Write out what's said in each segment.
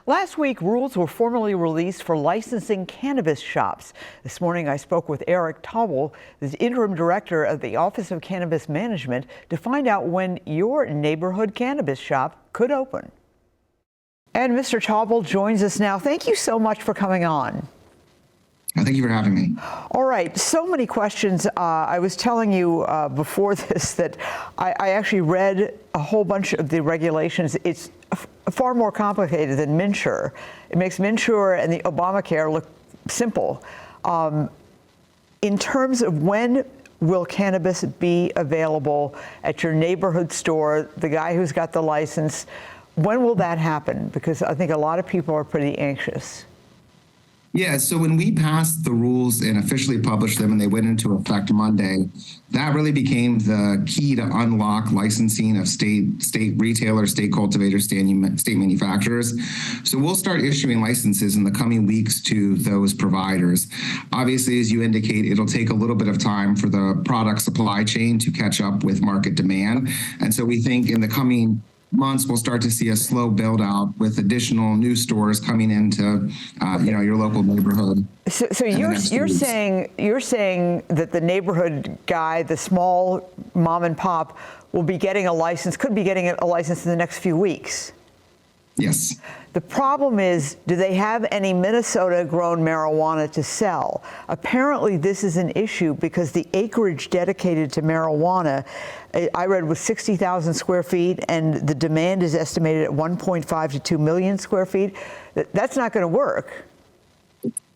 Last week, rules were formally released for licensing cannabis shops. This morning, I spoke with Eric Taubel, the Interim Director of the Office of Cannabis Management, to find out when your neighborhood cannabis shop could open. And Mr. Taubel joins us now. Thank you so much for coming on. Thank you for having me. All right, so many questions. I was telling you before this that I actually read a whole bunch of the regulations. It's far more complicated than MNsure. It makes MNsure and the Obamacare look simple. In terms of when will cannabis be available at your neighborhood store, the guy who's got the license, when will that happen? Because I think a lot of people are pretty anxious. Yeah, so when we passed the rules and officially published them and they went into effect Monday, that really became the key to unlock licensing of state retailers, state cultivators, state manufacturers. So we'll start issuing licenses in the coming weeks to those providers. Obviously, as you indicate, it'll take a little bit of time for the product supply chain to catch up with market demand. And so we think in the coming months, we'll start to see a slow build out with additional new stores coming into, your local neighborhood. So you're saying that the neighborhood guy, the small mom and pop, will be getting a license, could be getting a license in the next few weeks. Yes. The problem is, do they have any Minnesota-grown marijuana to sell? Apparently, this is an issue because the acreage dedicated to marijuana, I read, was 60,000 square feet, and the demand is estimated at 1.5 to 2 million square feet. That's not going to work.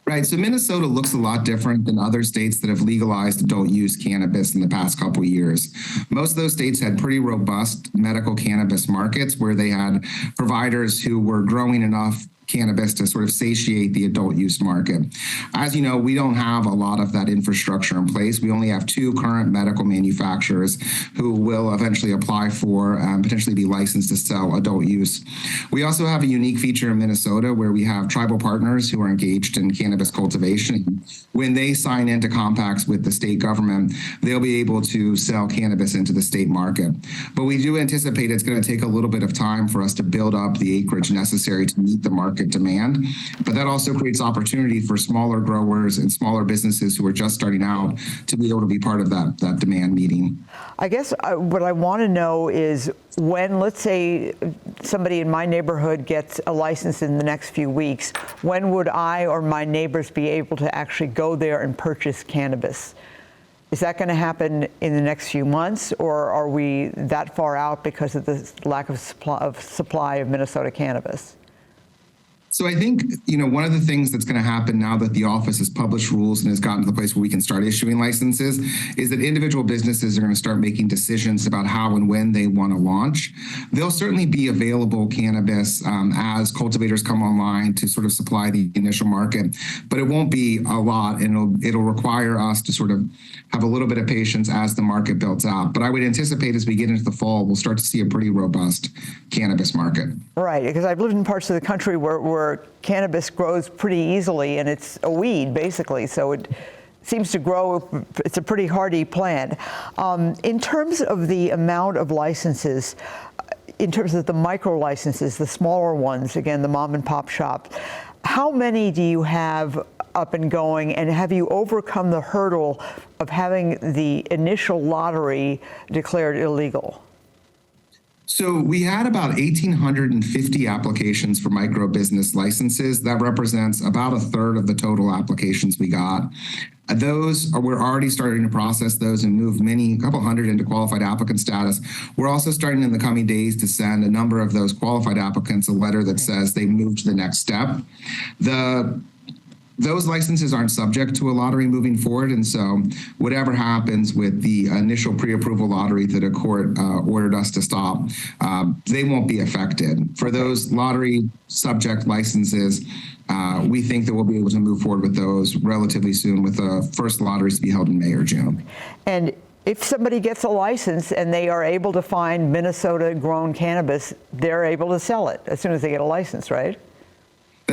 Right. So Minnesota looks a lot different than other states that have legalized adult use cannabis in the past couple of years. Most of those states had pretty robust medical cannabis markets where they had providers who were growing enough cannabis to sort of satiate the adult use market. As you know, we don't have a lot of that infrastructure in place. We only have 2 current medical manufacturers who will eventually apply for potentially be licensed to sell adult use. We also have a unique feature in Minnesota where we have tribal partners who are engaged in cannabis cultivation. When they sign into compacts with the state government, they'll be able to sell cannabis into the state market. But we do anticipate it's going to take a little bit of time for us to build up the acreage necessary to meet the market demand, but that also creates opportunity for smaller growers and smaller businesses who are just starting out to be able to be part of that demand meeting. I guess what I want to know is when, let's say, somebody in my neighborhood gets a license in the next few weeks, when would I or my neighbors be able to actually go there and purchase cannabis? Is that going to happen in the next few months, or are we that far out because of the lack of supply of Minnesota cannabis? So I think, one of the things that's going to happen now that the office has published rules and has gotten to the place where we can start issuing licenses is that individual businesses are going to start making decisions about how and when they want to launch. There'll certainly be available cannabis as cultivators come online to sort of supply the initial market, but it won't be a lot, and it'll require us to sort of have a little bit of patience as the market builds out. But I would anticipate as we get into the fall, we'll start to see a pretty robust cannabis market. Right, because I've lived in parts of the country where cannabis grows pretty easily, and it's a weed basically, so it seems to grow. It's a pretty hardy plant. In terms of the amount of licenses, in terms of the micro licenses, the smaller ones, again, the mom and pop shop, how many do you have up and going, and have you overcome the hurdle of having the initial lottery declared illegal? So we had about 1,850 applications for micro business licenses. That represents about a third of the total applications we got. We're already starting to process those and move a couple hundred into qualified applicant status. We're also starting in the coming days to send a number of those qualified applicants a letter that says they moved to the next step. Those licenses aren't subject to a lottery moving forward, and so whatever happens with the initial pre-approval lottery that a court ordered us to stop, they won't be affected. For those lottery subject licenses, we think that we'll be able to move forward with those relatively soon, with the first lotteries to be held in May or June. And if somebody gets a license and they are able to find Minnesota-grown cannabis, they're able to sell it as soon as they get a license, right?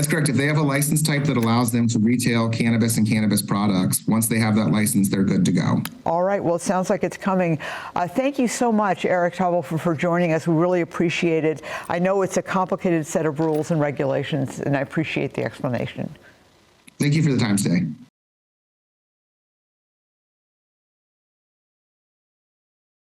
That's correct. If they have a license type that allows them to retail cannabis and cannabis products, once they have that license, they're good to go. All right. Well, it sounds like it's coming. Thank you so much, Eric Taubel, for joining us. We really appreciate it. I know it's a complicated set of rules and regulations, and I appreciate the explanation. Thank you for the time today.